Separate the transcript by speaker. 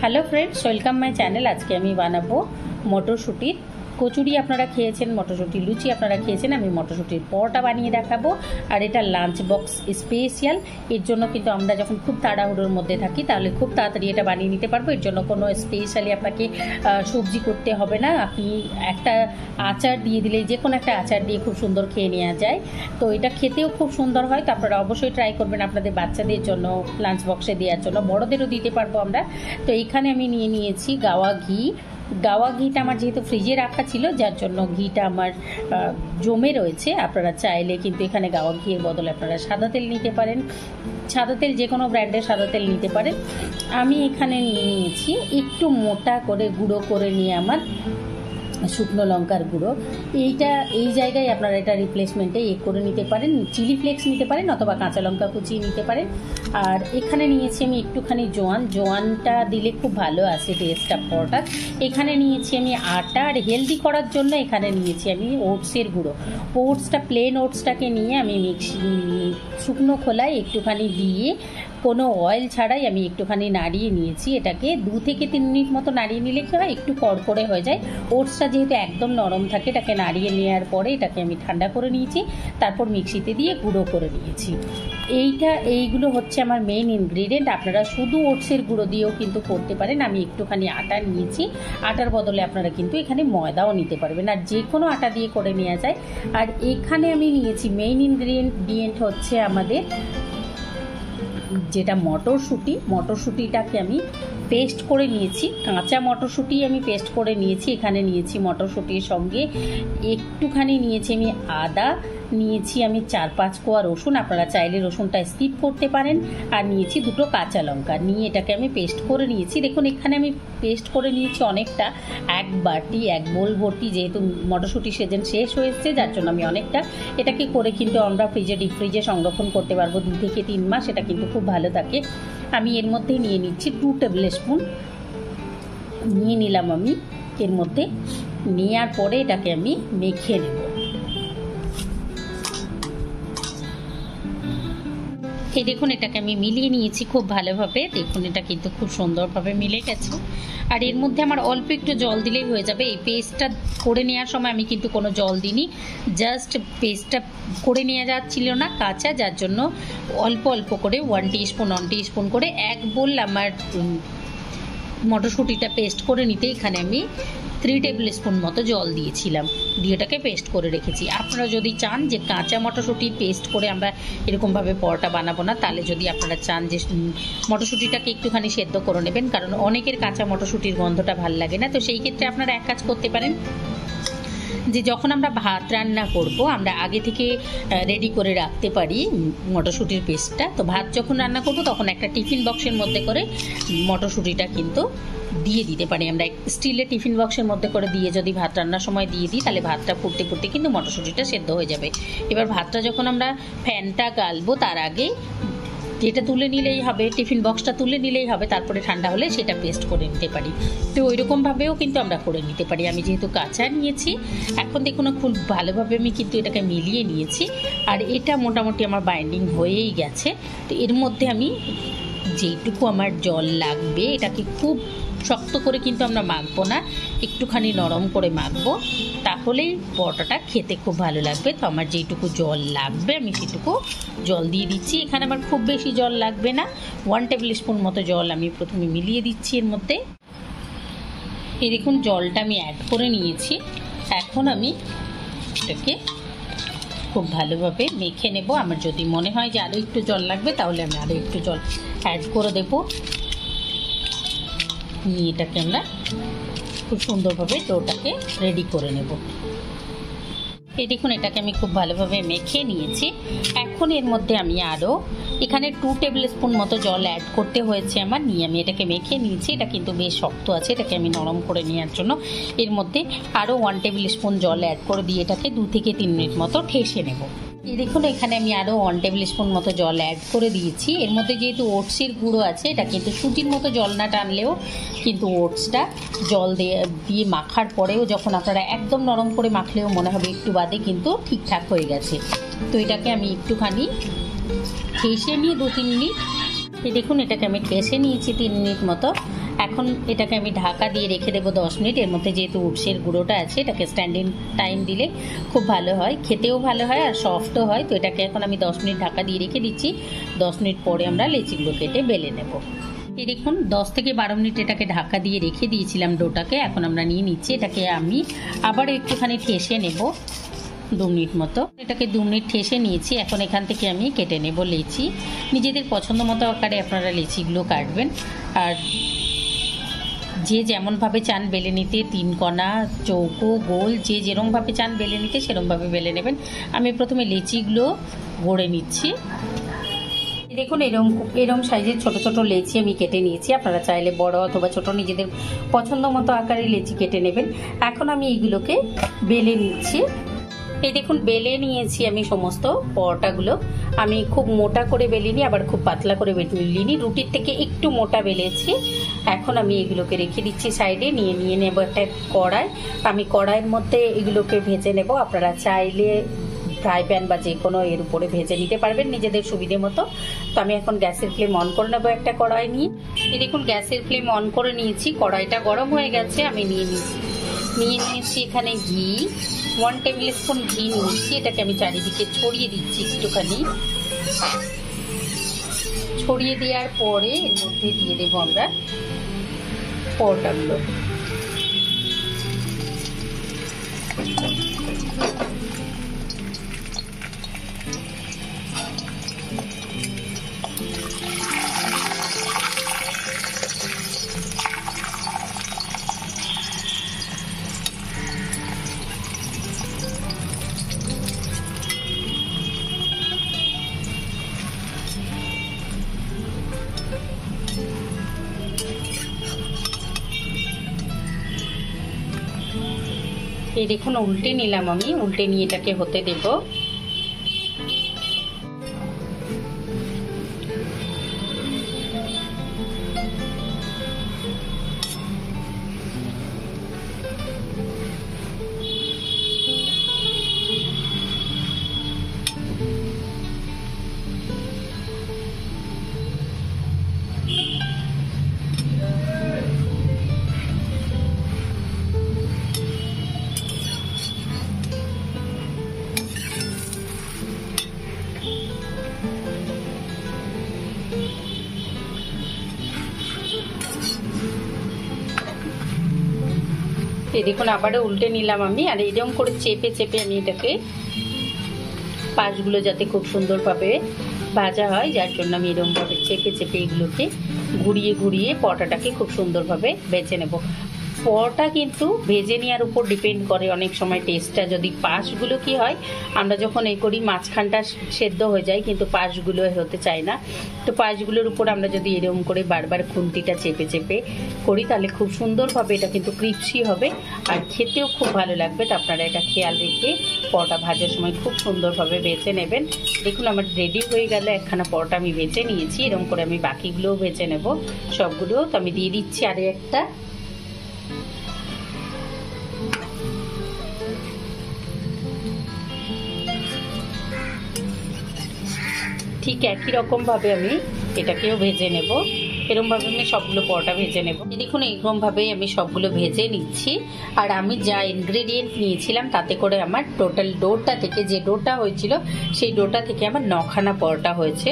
Speaker 1: Hello friends, welcome my channel. আজকে আমি বানাবো মটরশুঁটির কচুরি। আপনারা খেয়েছেন, মটরশুঁটির লুচি আপনারা খেয়েছেন, আমি মটরশুঁটির পরোটা বানিয়ে দেখাবো। আর এটা লাঞ্চ বক্স স্পেশাল। এর জন্য কিন্তু আমরা যখন খুব তাড়াহুড়োর মধ্যে থাকি তাহলে খুব তাড়াতাড়ি এটা বানিয়ে নিতে পারবো। এর জন্য কোনো স্পেশালি আপনাকে সবজি করতে হবে না। আপনি একটা আচার দিয়ে দিলেই, যে কোনো একটা আচার দিয়ে খুব সুন্দর খেয়ে নেওয়া যায়। তো এটা খেতেও খুব সুন্দর হয়। তো আপনারা অবশ্যই ট্রাই করবেন আপনাদের বাচ্চাদের জন্য, লাঞ্চ বক্সে দেওয়ার জন্য, বড়দেরও দিতে পারবো আমরা। তো এখানে আমি নিয়ে নিয়েছি গাওয়া ঘি। গাওয়া ঘিটা আমার যেহেতু ফ্রিজে রাখা ছিল, যার জন্য ঘিটা আমার জমে রয়েছে। আপনারা চাইলে কিন্তু এখানে গাওয়া ঘিয়ের বদলে আপনারা সাদা তেল নিতে পারেন। সাদা তেল যে কোনো ব্র্যান্ডের সাদা তেল নিতে পারেন। আমি এখানে নিয়ে নিয়েছি একটু মোটা করে গুঁড়ো করে নিয়ে আমার শুকনো লঙ্কার গুঁড়ো। এই জায়গায় আপনারা এটা রিপ্লেসমেন্টে করে নিতে পারেন, চিলি ফ্লেক্স নিতে পারেন অথবা কাঁচা লঙ্কা কুচিয়ে নিতে পারেন। আর এখানে নিয়েছি আমি একটুখানি জোয়ানটা দিলে খুব ভালো আসে টেস্টটা পরোটা। এখানে নিয়েছি আমি আটা। আর হেলদি করার জন্য এখানে নিয়েছি আমি ওটসের গুঁড়ো। প্লেন ওটসটাকে নিয়ে আমি শুকনো খোলায় একটুখানি দিয়ে কোনো অয়েল ছাড়াই আমি একটুখানি নাড়িয়ে নিয়েছি। এটাকে 2 থেকে 3 মিনিট মতো নাড়িয়ে নিলে কি হয়, একটু কড়কড়ে হয়ে যায়। ওটসটা যেহেতু একদম নরম থাকে, এটাকে নাড়িয়ে নেওয়ার পরে এটাকে আমি ঠান্ডা করে নিয়েছি। তারপর মিক্সিতে দিয়ে গুঁড়ো করে নিয়েছি। এইগুলো হচ্ছে আমার মেইন ইনগ্রিডিয়েন্ট। আপনারা শুধু ওটসের গুঁড়ো দিয়েও কিন্তু করতে পারেন। আমি একটুখানি আটা নিয়েছি। আটার বদলে আপনারা কিন্তু এখানে ময়দাও নিতে পারবেন, আর যে কোনো আটা দিয়ে করে নেওয়া যায়। আর এখানে আমি নিয়েছি মেইন ইনগ্রিডিয়েন্ট হচ্ছে আমাদের যেটা মটরশুঁটিটাকে আমি পেস্ট করে নিয়েছি। কাঁচা মটরশুঁটি আমি পেস্ট করে নিয়েছি। এখানে নিয়েছি মটরশুঁটির সঙ্গে একটুখানি নিয়েছি আমি আদা, নিয়েছি আমি 4-5 কোয়া রসুন। আপনারা চাইলে রসুনটা স্কিপ করতে পারেন। আর নিয়েছি 2 কাঁচা লঙ্কা। নিয়ে এটাকে আমি পেস্ট করে নিয়েছি। দেখুন এখানে আমি পেস্ট করে নিয়েছি অনেকটা, 1 বাটি 1 বোল ভর্তি। যেহেতু মটরশুঁটি সিজন শেষ হয়েছে, যার জন্য আমি অনেকটা এটাকে করে কিন্তু আমরা ডিপ ফ্রিজে সংরক্ষণ করতে পারবো 2 থেকে 3 মাস। এটা কিন্তু খুব ভালো থাকে। আমি এর মধ্যে নিয়ে নিচ্ছি 2 টেবিল স্পুন নিয়ে নিলাম আমি এর মধ্যে। নেওয়ার পরে এটাকে আমি মেখে নেব। এই দেখুন এটাকে আমি মিলিয়ে নিয়েছি খুব ভালোভাবে। দেখুন এটা কিন্তু খুব সুন্দরভাবে মিলে গেছে। আর এর মধ্যে আমার অল্প একটু জল দিলেই হয়ে যাবে। এই পেস্টটা করে নেওয়ার সময় আমি কিন্তু কোনো জল দিইনি, জাস্ট পেস্টটা করে নেওয়া যাচ্ছিল না কাঁচা, যার জন্য অল্প অল্প করে 1 টিস্পুন করে 1 বোল আমার মটরশুঁটিটা পেস্ট করে নিতে এখানে আমি 3 টেবিল স্পুন মতো জল দিয়েছিলাম, দিয়ে এটাকে পেস্ট করে রেখেছি। আপনারা যদি চান যে কাঁচা মটরশুঁটি পেস্ট করে আমরা এরকমভাবে পরোটা বানাবো না, তাহলে যদি আপনারা চান যে মটরশুঁটিটাকে একটুখানি সেদ্ধ করে নেবেন, কারণ অনেকের কাঁচা মটরশুঁটির গন্ধটা ভাল লাগে না। তো সেই ক্ষেত্রে আপনারা এক কাজ করতে পারেন, যে যখন আমরা ভাত রান্না করব আমরা আগে থেকে রেডি করে রাখতে পারি মটরশুঁটির পেস্টটা। তো ভাত যখন রান্না করব তখন একটা টিফিন বক্সের মধ্যে করে মটরশুঁটিটা কিন্তু দিয়ে দিতে পারি। আমরা স্টিলের টিফিন বক্সের মধ্যে করে দিয়ে যদি ভাত রান্নার সময় দিয়ে দিই, তাহলে ভাতটা ফুটতে ফুটতে কিন্তু মটরশুঁটিটা সেদ্ধ হয়ে যাবে। এবার ভাতটা যখন আমরা ফ্যানটা গালবো তার আগে এটা তুলে নিলেই হবে, টিফিন বক্সটা তুলে নিলেই হবে। তারপরে ঠান্ডা হলে সেটা পেস্ট করে নিতে পারি। তো ওইরকমভাবেও কিন্তু আমরা করে নিতে পারি। আমি যেহেতু কাঁচা নিয়েছি, এখন দেখুন খুব ভালোভাবে আমি কিন্তু এটাকে মিলিয়ে নিয়েছি। আর এটা মোটামুটি আমার বাইন্ডিং হয়েই গেছে। তো এর মধ্যে আমি যেইটুকু আমার জল লাগবে, এটাকে খুব শক্ত করে কিন্তু আমরা মাখবো না, একটুখানি নরম করে মাখবো, তাহলেই পরোটাটা খেতে খুব ভালো লাগবে। তো আমার যেইটুকু জল লাগবে আমি সেটুকু জল দিয়ে দিচ্ছি। এখানে আমার খুব বেশি জল লাগবে না, 1 টেবিল স্পুন মতো জল আমি প্রথমে মিলিয়ে দিচ্ছি এর মধ্যে। এই দেখুন জলটা আমি অ্যাড করে নিয়েছি। এখন আমি এটাকে খুব ভালোভাবে মেখে নেব। আমার যদি মনে হয় যে আরও একটু জল লাগবে, তাহলে আমি আরও একটু জল অ্যাড করে দেবো। নিয়ে এটাকে আমরা খুব সুন্দরভাবে ডোটাকে রেডি করে নেব। এই দেখুন এটাকে আমি খুব ভালোভাবে মেখে নিয়েছি। এখন এর মধ্যে আমি আরও এখানে 2 টেবিল স্পুন মতো জল অ্যাড করতে হয়েছে আমার। নিয়ে আমি এটাকে মেখে নিয়েছি। এটা কিন্তু বেশ শক্ত আছে, এটাকে আমি নরম করে নেওয়ার জন্য এর মধ্যে আরও 1 টেবিল স্পুন জল অ্যাড করে দিয়ে এটাকে 2 থেকে 3 মিনিট মতো ঠেসে নেব। এই দেখুন এখানে আমি আরও 1 টেবিল স্পুন মতো জল অ্যাড করে দিয়েছি। এর মধ্যে যেহেতু ওটসের গুঁড়ো আছে, এটা কিন্তু সুজির মতো জল না টানলেও কিন্তু ওটসটা জল দিয়ে মাখার পরেও যখন আপনারা একদম নরম করে মাখলেও মনে হবে একটু বাদে কিন্তু ঠিকঠাক হয়ে গেছে। তো এটাকে আমি একটুখানি ঠেসে নিয়ে 2-3 মিনিট, এই দেখুন এটাকে আমি ঠেসে নিয়েছি 3 মিনিট মতো। এখন এটাকে আমি ঢাকা দিয়ে রেখে দেবো 10 মিনিট। এর মধ্যে যেহেতু ওটসের গুঁড়োটা আছে, এটাকে স্ট্যান্ডিং টাইম দিলে খুব ভালো হয়, খেতেও ভালো হয় আর সফটও হয়। তো এটাকে এখন আমি 10 মিনিট ঢাকা দিয়ে রেখে দিচ্ছি। 10 মিনিট পরে আমরা লেচিগুলো কেটে বেলে নেব। এই দেখুন 10 থেকে 12 মিনিট এটাকে ঢাকা দিয়ে রেখে দিয়েছিলাম ডোটাকে। এখন আমরা নিয়ে নিচ্ছি, এটাকে আমি আবার একটুখানি ঠেসে নেব 2 মিনিট মতো। এটাকে 2 মিনিট ঠেসে নিয়েছি। এখন এখান থেকে আমি কেটে নেব লেচি। নিজেদের পছন্দ মতো আকারে আপনারা লেচিগুলো কাটবেন। আর যে যেমনভাবে চান বেলে নিতে, 3 কোনা, চৌকো, গোল, যে যেরমভাবে চান বেলে নিতে সেরমভাবে বেলে নেবেন। আমি প্রথমে লেচিগুলো গড়ে নিচ্ছি। দেখুন এরম সাইজের ছোট ছোট লেচি আমি কেটে নিয়েছি। আপনারা চাইলে বড় অথবা ছোট নিজেদের পছন্দ মতো আকারে লেচি কেটে নেবেন। এখন আমি এইগুলোকে বেলে নিচ্ছি। এই দেখুন বেলে নিয়েছি আমি সমস্ত পরোটাগুলো। আমি খুব মোটা করে বেলিনি, আবার খুব পাতলা করে বেলিনি, রুটির থেকে একটু মোটা বেলেছি। এখন আমি এগুলোকে রেখে দিচ্ছি সাইডে। নিয়ে নেব একটা কড়াই। আমি কড়াইয়ের মধ্যে এগুলোকে ভেজে নেব। আপনারা চাইলে ফ্রাই প্যান বা যে কোনো এর উপরে ভেজে নিতে পারবেন নিজেদের সুবিধে মতো। তো আমি এখন গ্যাসের ফ্লেম অন করে নেবো একটা কড়াই নিয়ে। এই দেখুন গ্যাসের ফ্লেম অন করে নিয়েছি, কড়াইটা গরম হয়ে গেছে। আমি নিয়ে নিয়েছি এখানে ঘি, 1 টেবিল স্পুন ঘি নিয়েছি। এটাকে আমি চারিদিকে ছড়িয়ে দিচ্ছি একটুখানি। ছড়িয়ে দেওয়ার পরে এর মধ্যে দিয়ে দেবো আমরা পরোটাগুলো। এই দেখুন উল্টে নিলাম আমি। উল্টে নিয়ে এটাকে হতে দেব। এই দেখুন আবারও উল্টে নিলাম আমি। আর এরকম করে চেপে চেপে আমি এটাকে পাশগুলো যাতে খুব সুন্দরভাবে ভাজা হয়, যার জন্য আমি এরকমভাবে চেপে চেপে এগুলোকে ঘুরিয়ে ঘুরিয়ে পরোটাটাকে খুব সুন্দরভাবে ভেজে নেব। পরোটা কিন্তু ভেজে নেওয়ার উপর ডিপেন্ড করে অনেক সময় টেস্টটা। যদি পাশগুলো কি হয়, আমরা যখন এই করি মাঝখানটা সেদ্ধ হয়ে যায় কিন্তু পাশগুলো হতে চায় না। তো পাশগুলোর উপর আমরা যদি এরকম করে বারবার খুন্তিটা চেপে চেপে করি তাহলে খুব সুন্দরভাবে এটা কিন্তু ক্রিপসি হবে আর খেতেও খুব ভালো লাগবে। তো আপনারা এটা খেয়াল রেখে পরোটা ভাজার সময় খুব সুন্দরভাবে ভেজে নেবেন। দেখুন আমার রেডি হয়ে গেল একখানা পরোটা আমি ভেজে নিয়েছি। এরকম করে আমি বাকিগুলোও ভেজে নেব সবগুলো। তো আমি দিয়ে দিচ্ছি আরও একটা। ঠিক একই রকমভাবে আমি এটাকেও ভেজে নেব। এরকমভাবে আমি সবগুলো পরোটা ভেজে নেব। দেখুন এরকমভাবেই আমি সবগুলো ভেজে নিচ্ছি। আর আমি যা ইনগ্রেডিয়েন্ট নিয়েছিলাম তাতে করে আমার টোটাল ডোটা থেকে, যে ডোটা হয়েছিল সেই ডোটা থেকে আমার 9খানা পরোটা হয়েছে।